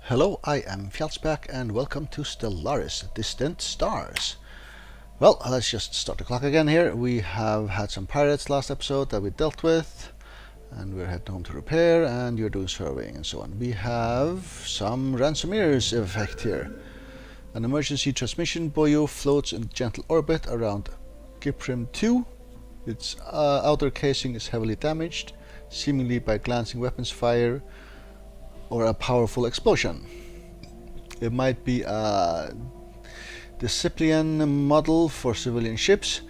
Hello, I am Fjallsback and welcome to Stellaris, Distant Stars. Well, let's just start the clock again here. We have had some pirates last episode that we dealt with, and we're heading home to repair, and you're doing surveying and so on. We have some ransomers effect here. An emergency transmission buoy floats in gentle orbit around Giprim 2. Its outer casing is heavily damaged, seemingly by glancing weapons fire or a powerful explosion. It might be a discipline model for civilian ships,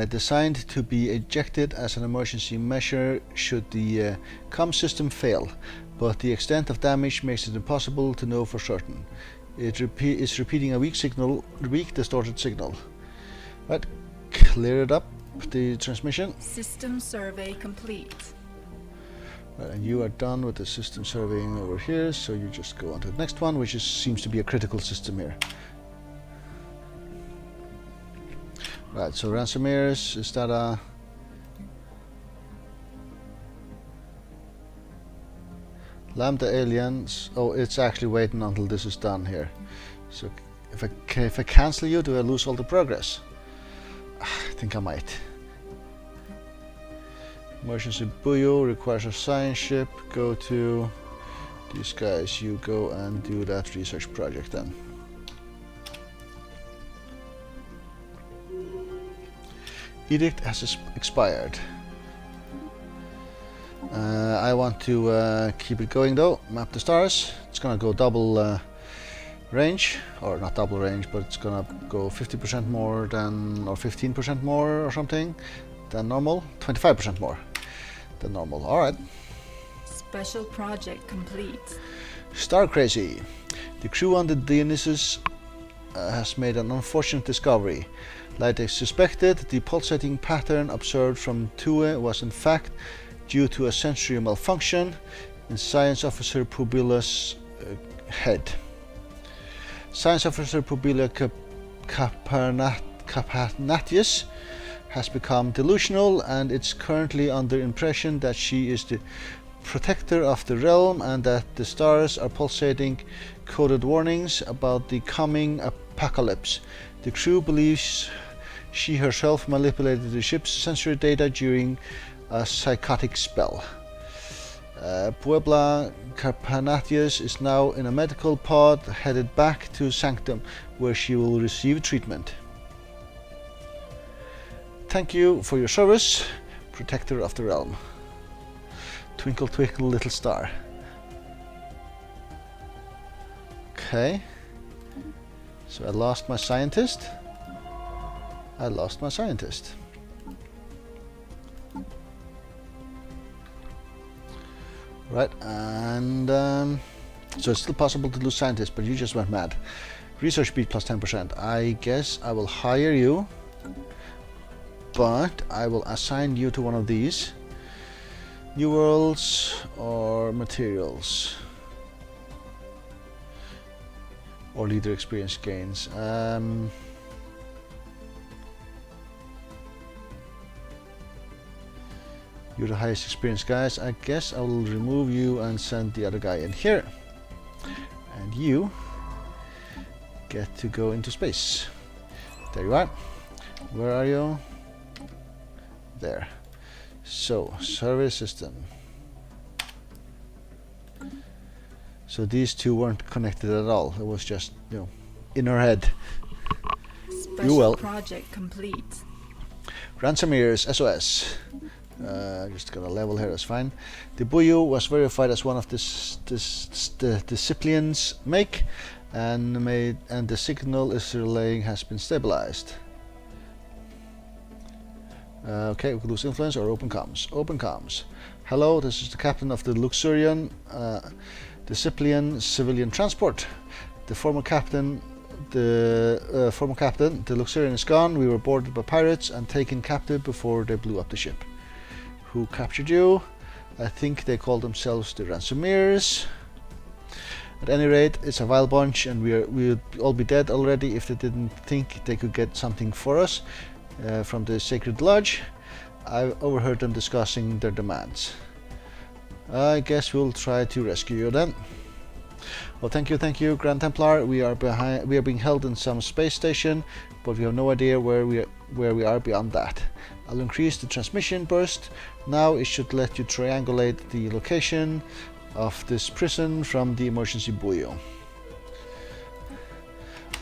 designed to be ejected as an emergency measure should the comm system fail, but the extent of damage makes it impossible to know for certain. It is repeating a weak distorted signal. Right, clear it up, the transmission. System survey complete. Right, and you are done with the system surveying over here, so you just go on to the next one, which seems to be a critical system here. Right, so ransomers, is that a... Lambda aliens, oh, it's actually waiting until this is done here. So if I cancel you, do I lose all the progress? I think I might. Emergency buoy requires a science ship. Go to these guys. You go and do that research project then. Edict has expired. I want to keep it going though. Map the stars. It's gonna go double range, or not double range, but it's gonna go 50% more than, or 15% more or something than normal. 25% more than normal. Alright. Special project complete. Star Crazy. The crew on the Dionysus has made an unfortunate discovery. Like they suspected, the pulsating pattern observed from Tue was in fact due to a sensory malfunction in Science Officer Pubila's head. Science Officer Pubila Capanatius has become delusional and is currently under impression that she is the protector of the realm and that the stars are pulsating coded warnings about the coming apocalypse. The crew believes she herself manipulated the ship's sensory data during a psychotic spell. Puebla Carpanatius is now in a medical pod headed back to Sanctum, where she will receive treatment. Thank you for your service, protector of the realm. Twinkle twinkle little star. Okay. So I lost my scientist. Right, and so it's still possible to lose scientists, but you just went mad. Research speed plus 10%. I guess I will hire you, but I will assign you to one of these. New worlds or materials. Or leader experience gains. You're the highest experienced guys. I guess I will remove you and send the other guy in here. And you get to go into space. There you are. Where are you? There. So, survey system. So these two weren't connected at all. It was just, you know, in her head. Special project complete. Ransomers, SOS. Just gonna level here, that's fine. The buoy was verified as one of the disciplines make, and the signal is relaying has been stabilized. Okay, we could lose influence or open comms. Open comms. Hello, this is the captain of the Luxurian Discipline Civilian Transport. The former captain, the Luxurian is gone. We were boarded by pirates and taken captive before they blew up the ship. Who captured you? I think they called themselves the Ransomers. At any rate, it's a vile bunch, and we'd all be dead already if they didn't think they could get something for us from the Sacred Lodge. I overheard them discussing their demands. I guess we'll try to rescue you then. Well, thank you, Grand Templar. We are being held in some space station, but we have no idea where we are beyond that. I'll increase the transmission burst. Now it should let you triangulate the location of this prison from the emergency buoy.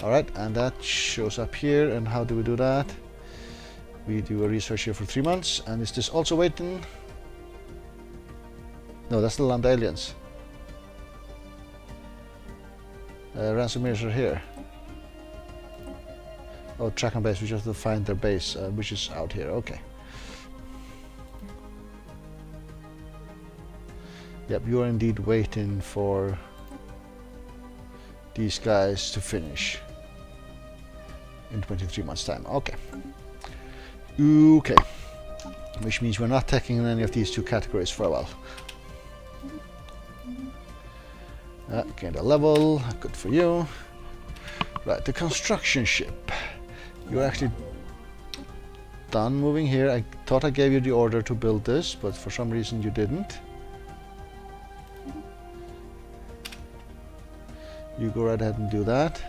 Alright, and that shows up here. And how do we do that? We do a research here for 3 months. And is this also waiting? No, that's the land aliens. Ransomers are here. Oh, track and base, we just have to find their base, which is out here. Okay. Yep, you are indeed waiting for these guys to finish in 23 months time. Okay. Okay. Which means we're not taking in any of these two categories for a while. Gained a level, good for you. Right, the construction ship. You're actually done moving here. I thought I gave you the order to build this, but for some reason you didn't. You go right ahead and do that.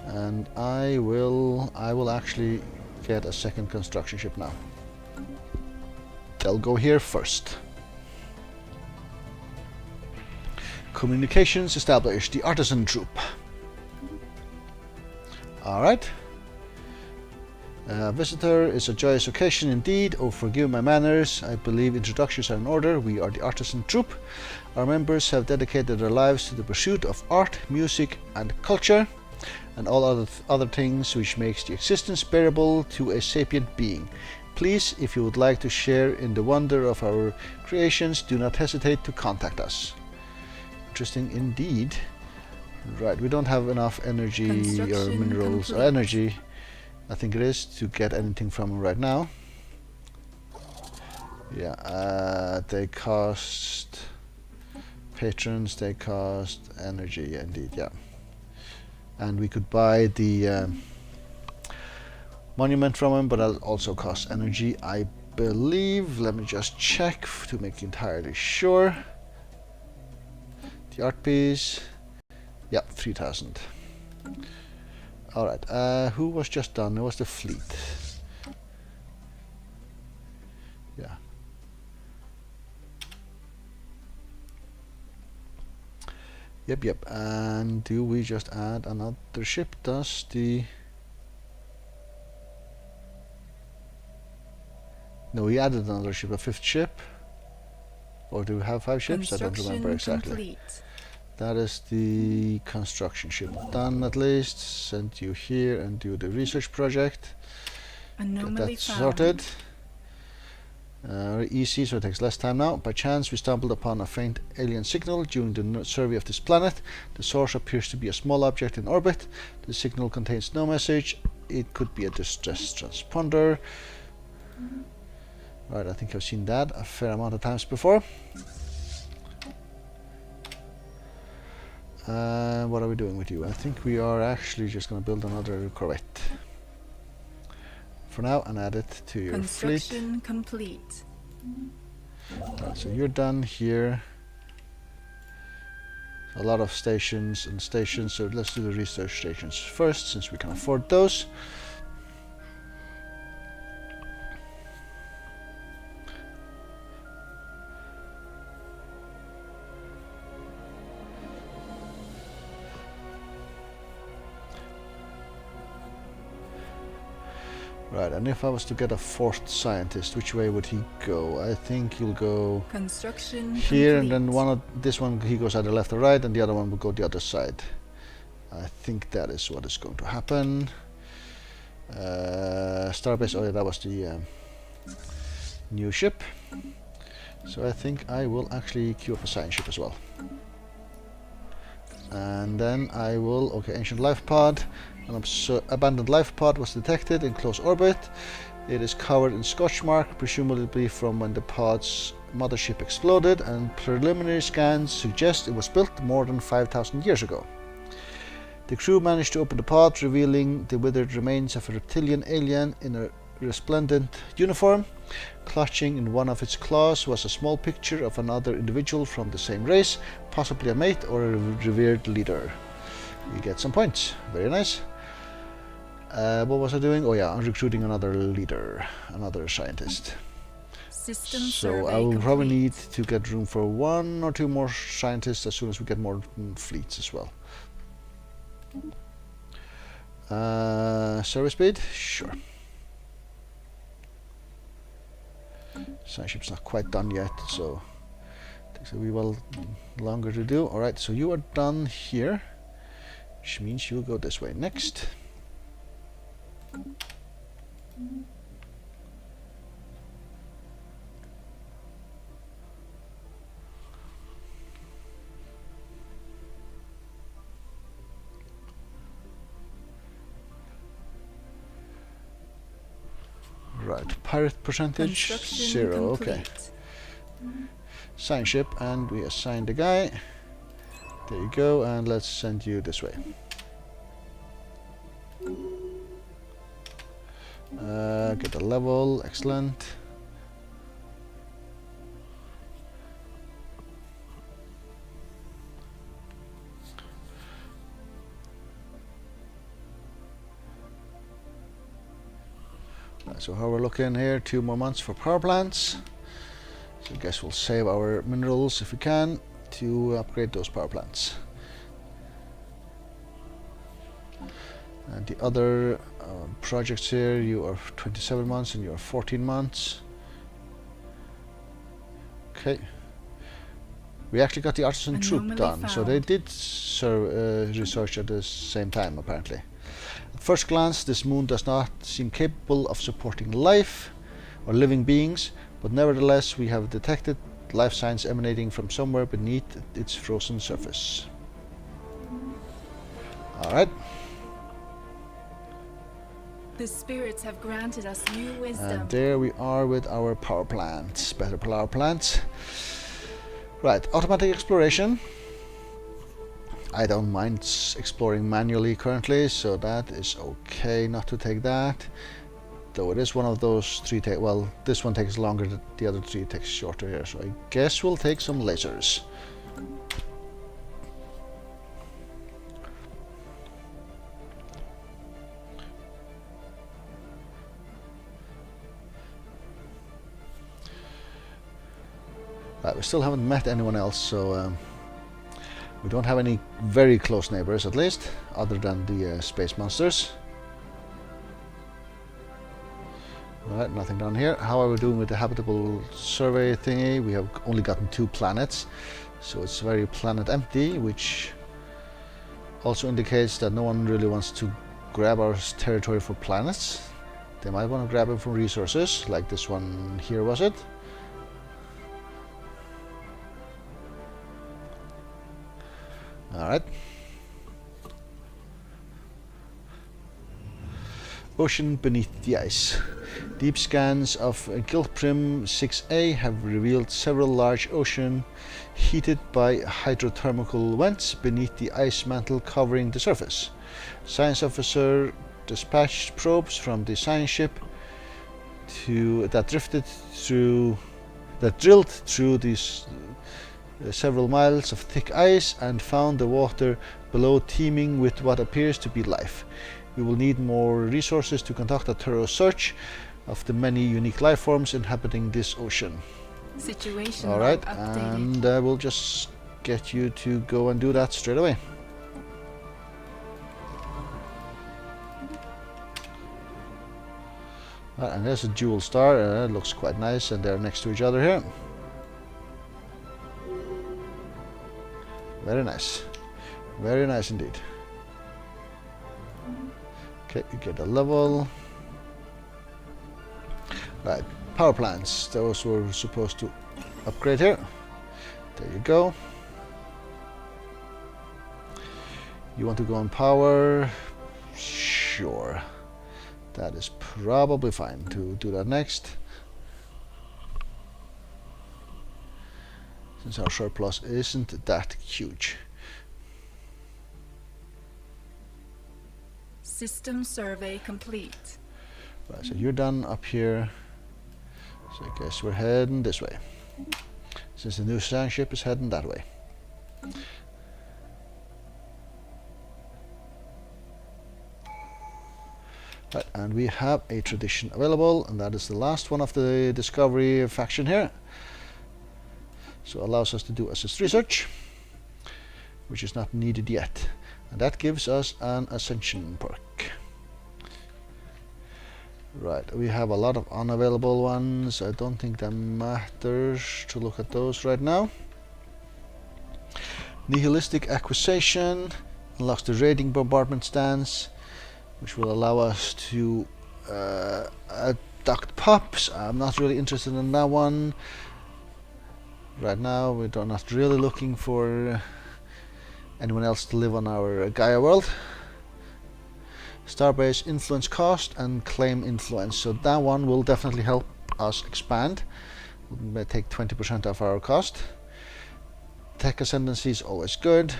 And I will actually get a second construction ship now. They'll go here first. Communications established. The artisan troop. Alright. Visitor is a joyous occasion indeed. Oh, forgive my manners. I believe introductions are in order. We are the artisan troop. Our members have dedicated their lives to the pursuit of art, music, and culture, and all other things which makes the existence bearable to a sapient being. Please, if you would like to share in the wonder of our creations, do not hesitate to contact us. Interesting indeed. Right, we don't have enough energy or minerals or energy, I think it is, to get anything from them right now. Yeah, they cost patrons, they cost energy indeed, yeah. And we could buy the monument from him, but that'll also cost energy, I believe. Let me just check to make entirely sure. The art piece, yep, 3,000. Alright, who was just done? It was the fleet. Yeah. Yep, and do we just add another ship? Does the... No, we added another ship, a 5th ship. Or do we have 5 ships? I don't remember exactly. Complete. That is the construction ship done at least. Send you here and do the research project. Anomaly Get that found. sorted. Easy, so it takes less time now. By chance, we stumbled upon a faint alien signal during the survey of this planet. The source appears to be a small object in orbit. The signal contains no message. It could be a distress transponder. Right, I think I've seen that a fair amount of times before. What are we doing with you? I think we are actually just going to build another corvette for now and add it to your fleet. Construction complete. Right, so you're done here. A lot of stations and stations, so let's do the research stations first, since we can afford those. Right, and if I was to get a 4th scientist, which way would he go? I think he'll go Construction here, complete. and then this one he goes either left or right, and the other one will go the other side. I think that is what is going to happen. Starbase, oh yeah, that was the new ship. So I think I will actually queue up a science ship as well. And then I will, okay, ancient life pod. An abandoned life pod was detected in close orbit. It is covered in scorch mark, presumably from when the pod's mothership exploded, and preliminary scans suggest it was built more than 5,000 years ago. The crew managed to open the pod, revealing the withered remains of a reptilian alien in a resplendent uniform. Clutching in one of its claws was a small picture of another individual from the same race, possibly a mate or a revered leader. We get some points. Very nice. What was I doing? Oh yeah, I'm recruiting another leader, another scientist. System So survey I will probably complete. need to get room for 1 or 2 more scientists as soon as we get more fleets as well. Service speed? Sure. Science ship's not quite done yet, so it takes a wee while longer to do. Alright, so you are done here, which means you'll go this way next. Right, pirate percentage Construction 0. Okay. complete. Sign ship, and we assign the guy. There you go, and let's send you this way. Get a level, excellent. Right, so how we're looking here, 2 more months for power plants. So I guess we'll save our minerals if we can to upgrade those power plants. And the other projects here, you are 27 months and you are 14 months. Okay. We actually got the artisan troop Anomaly done, so they found. did research at the same time apparently. At first glance, this moon does not seem capable of supporting life or living beings, but nevertheless we have detected life signs emanating from somewhere beneath its frozen surface. Alright. The spirits have granted us new wisdom. And there we are with our power plants, better power plants. Right, automatic exploration. I don't mind exploring manually currently, so that is okay not to take that. Though it is one of those 3 well, this one takes longer, the other 3 takes shorter here, so I guess we'll take some lasers. Right, we still haven't met anyone else, so we don't have any very close neighbors at least, other than the space monsters. Alright, nothing down here. How are we doing with the habitable survey thingy? We have only gotten 2 planets, so it's very planet empty, which also indicates that no one really wants to grab our territory for planets. They might want to grab it for resources, like this one here, was it? Alright. Ocean beneath the ice. Deep scans of Gilprim 6A have revealed several large oceans heated by hydrothermal vents beneath the ice mantle covering the surface. Science officer dispatched probes from the science ship that drilled through these several miles of thick ice and found the water below teeming with what appears to be life. We will need more resources to conduct a thorough search of the many unique life forms inhabiting this ocean. Situation Alright, log updated. and we'll just get you to go and do that straight away. Right, and there's a dual star, it looks quite nice, and they're next to each other here. Very nice. Very nice indeed. Okay, you get a level. Right, power plants. Those were supposed to upgrade here. There you go. You want to go on power? Sure. That is probably fine to do that next. Since our surplus isn't that huge. System survey complete. Right, so you're done up here. So I guess we're heading this way, since the new sailing ship is heading that way. Right, and we have a tradition available, and that is the last one of the discovery faction here. So it allows us to do assist research, which is not needed yet, and that gives us an ascension perk. Right, we have a lot of unavailable ones. I don't think that matters to look at those right now. Nihilistic acquisition unlocks the raiding bombardment stance, which will allow us to abduct pups. I'm not really interested in that one. Right now we're not really looking for anyone else to live on our Gaia world. Starbase influence cost and claim influence. So that one will definitely help us expand. We'll take 20% of our cost. Tech ascendancy is always good.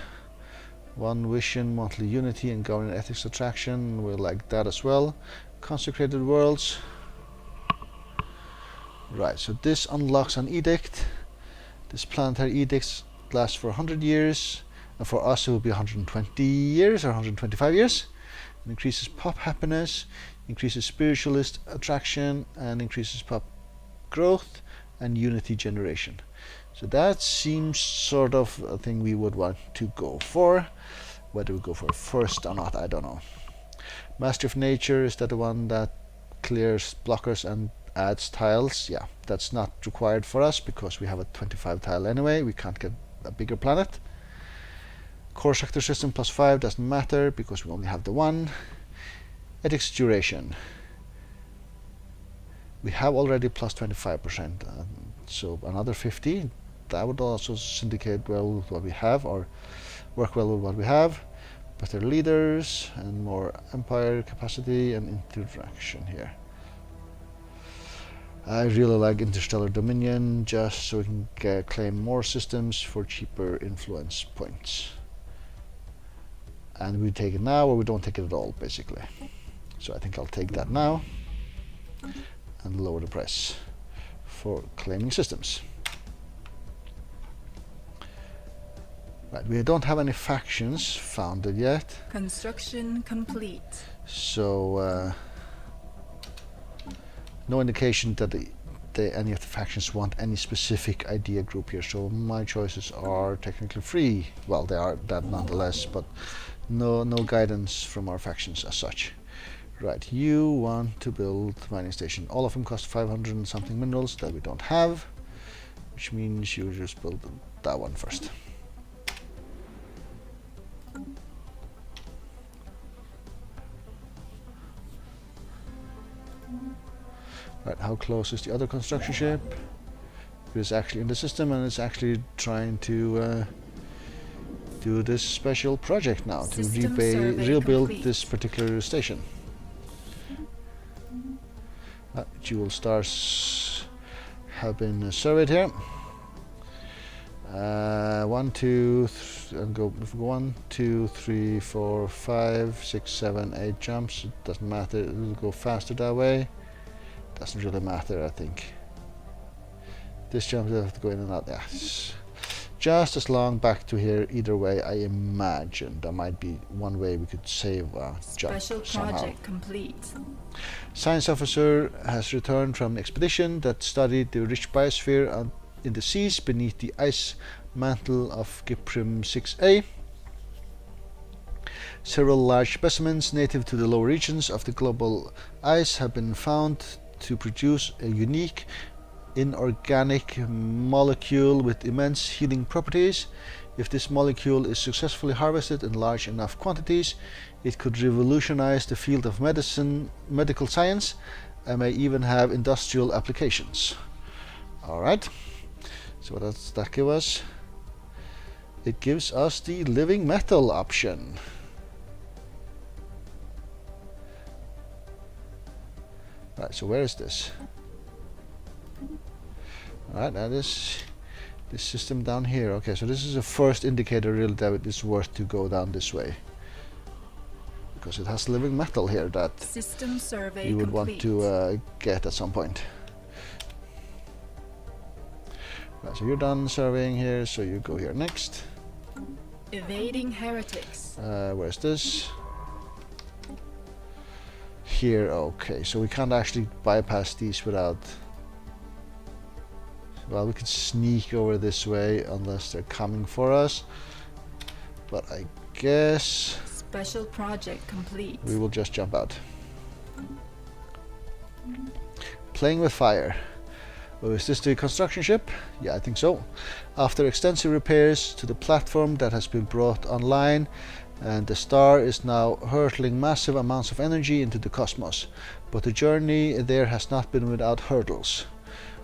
One vision, monthly unity, and government ethics attraction. We like that as well. Consecrated worlds. Right, so this unlocks an edict. This planetary edict lasts for 100 years. And for us it will be 120 years or 125 years. It increases pop happiness, increases spiritualist attraction, and increases pop growth and unity generation. So that seems sort of a thing we would want to go for. Whether we go for it first or not, I don't know. Master of Nature, is that the one that clears blockers and adds tiles? Yeah, that's not required for us because we have a 25 tile anyway. We can't get a bigger planet. Core sector system +5 doesn't matter because we only have the one. Ethics duration. We have already +25%, so another 50. That would also syndicate well with what we have, or work well with what we have. Better leaders and more empire capacity and interaction here. I really like Interstellar Dominion, just so we can claim more systems for cheaper influence points. And we take it now or we don't take it at all, basically. So I think I'll take that now and lower the price for claiming systems. Right, we don't have any factions founded yet. Construction complete. So no indication that any of the factions want any specific idea group here. So my choices are technically free. Well, they are that nonetheless, but no guidance from our factions as such. Right, you want to build mining station. All of them cost 500 and something minerals that we don't have, which means you just build that one first. Right, how close is the other construction ship? It is actually in the system and it's actually trying to do this special project now to rebuild this particular station. Jewel stars have been surveyed here. 1, 2, and go 1, 2, 3, 4, 5, 6, 7, 8 jumps. It doesn't matter. It will go faster that way. Doesn't really matter, I think. This jump will have to go in and out. Yes, just as long back to here. Either way, I imagine there might be one way we could save a jump Special somehow. project complete. Science officer has returned from an expedition that studied the rich biosphere in the seas beneath the ice mantle of Gyprim 6A. Several large specimens native to the lower regions of the global ice have been found to produce a unique inorganic molecule with immense healing properties. If this molecule is successfully harvested in large enough quantities, it could revolutionize the field of medical science, and may even have industrial applications. Alright, so what does that give us? It gives us the living metal option. Right, so where is this? Alright, that is this system down here. Okay, so this is the first indicator really that it is worth to go down this way, because it has living metal here that System survey you would complete. want to get at some point. Right, so you're done surveying here, so you go here next. Evading heretics. Where's this? Here, okay, so we can't actually bypass these without... Well, we could sneak over this way unless they're coming for us. But I guess... Special project complete. we will just jump out. Playing with fire. Oh, is this the construction ship? Yeah, I think so. After extensive repairs to the platform that has been brought online, and the star is now hurtling massive amounts of energy into the cosmos. But the journey there has not been without hurdles.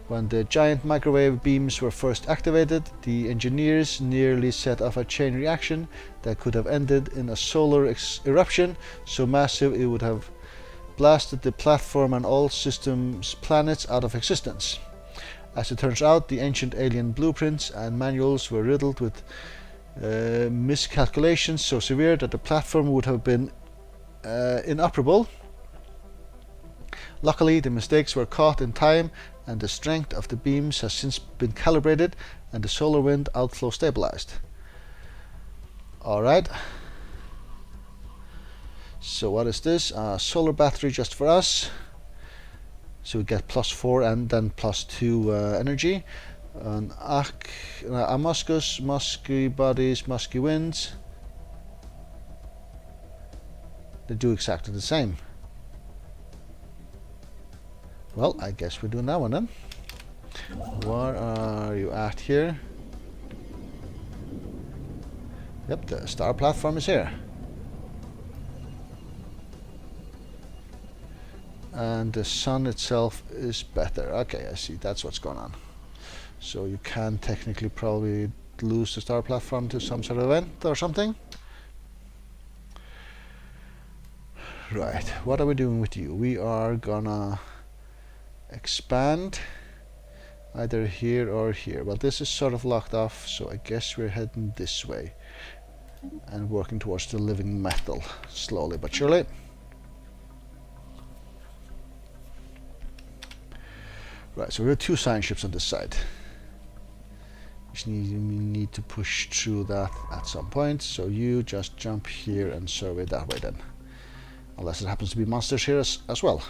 When the giant microwave beams were first activated, the engineers nearly set off a chain reaction that could have ended in a solar eruption so massive it would have blasted the platform and all systems planets out of existence. As it turns out, the ancient alien blueprints and manuals were riddled with miscalculations so severe that the platform would have been inoperable. Luckily, the mistakes were caught in time, and the strength of the beams has since been calibrated and the solar wind outflow stabilized. Alright. So what is this? A solar battery just for us. So we get +4 and then +2 energy. Amuscus, musky bodies, musky winds. They do exactly the same. Well, I guess we're doing that one then. Where are you at here? Yep, the star platform is here. And the sun itself is better. Okay, I see, that's what's going on. So you can technically probably lose the star platform to some sort of event or something. Right, what are we doing with you? We are gonna expand either here or here. Well, this is sort of locked off, so I guess we're heading this way and working towards the living metal slowly but surely. Right, so we have 2 science ships on this side. We need to push through that at some point, so you just jump here and survey that way then. Unless it happens to be monsters here as well.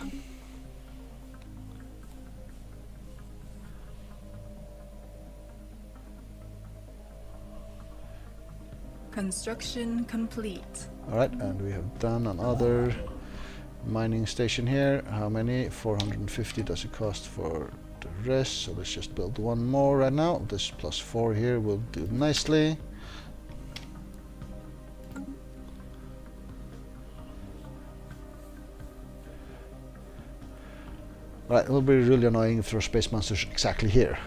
Construction complete. Alright, and we have done another mining station here. How many? 450 does it cost for the rest, so let's just build one more right now. This +4 here will do nicely. Right, it will be really annoying if there are space monsters exactly here.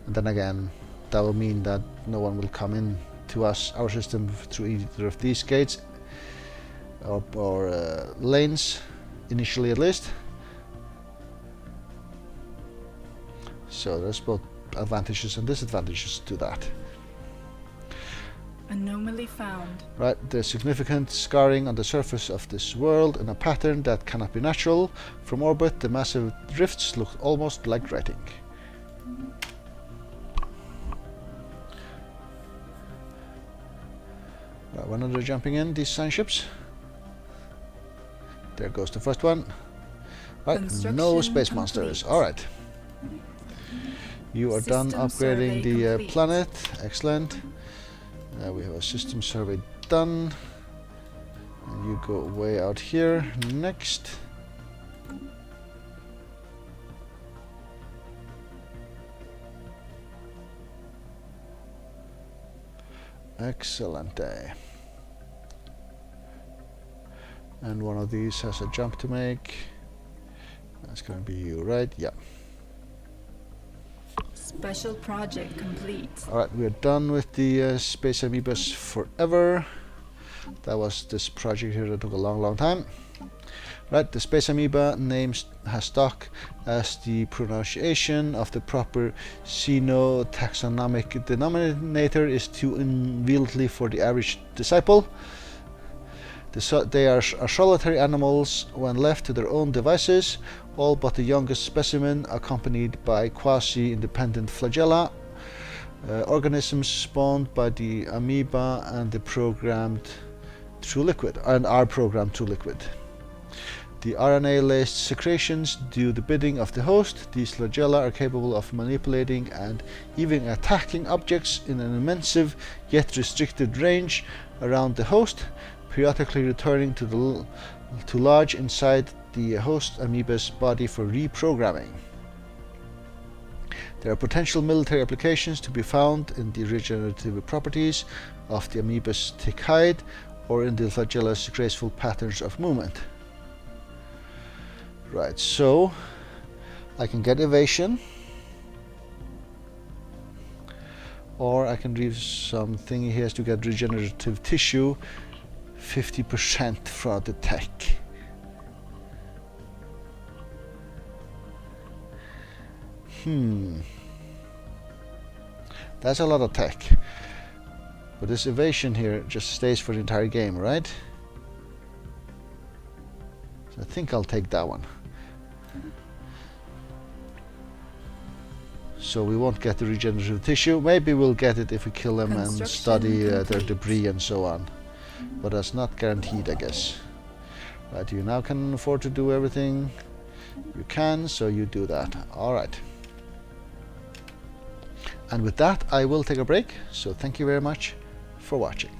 And then again, that will mean that no one will come in to our system through either of these gates or lanes, initially at least. So there's both advantages and disadvantages to that. Anomaly found. Right, there's significant scarring on the surface of this world in a pattern that cannot be natural. From orbit, the massive rifts look almost like writing. Right, when are they jumping in, these science ships? There goes the first one. Right, no space monsters. Alright. You are done upgrading the planet. Excellent. We have a system survey done. And you go way out here next. Excellent day. And one of these has a jump to make. That's going to be you, right? Yeah. Special project complete. Alright, we are done with the space amoebas forever. That was this project here that took a long time. Right, the space amoeba name has stuck as the pronunciation of the proper xenotaxonomic denominator is too unwieldy for the average disciple. They are solitary animals when left to their own devices. all but the youngest specimen, accompanied by quasi-independent flagella, organisms spawned by the amoeba and are programmed through liquid. The RNA-laced secretions do the bidding of the host. These flagella are capable of manipulating and even attacking objects in an immense yet restricted range around the host, periodically returning to lodge inside the host amoeba's body for reprogramming. There are potential military applications to be found in the regenerative properties of the amoeba's thick hide or in the flagella's graceful patterns of movement. Right, so I can get evasion, or I can read something he has to get regenerative tissue, 50% for the tech. That's a lot of tech. But this evasion here just stays for the entire game, right? So I think I'll take that one. So we won't get the regenerative tissue. Maybe we'll get it if we kill them and study their debris and so on. But that's not guaranteed, I guess. Right, you now can afford to do everything you can, so you do that. Alright. And with that, I will take a break. So thank you very much for watching.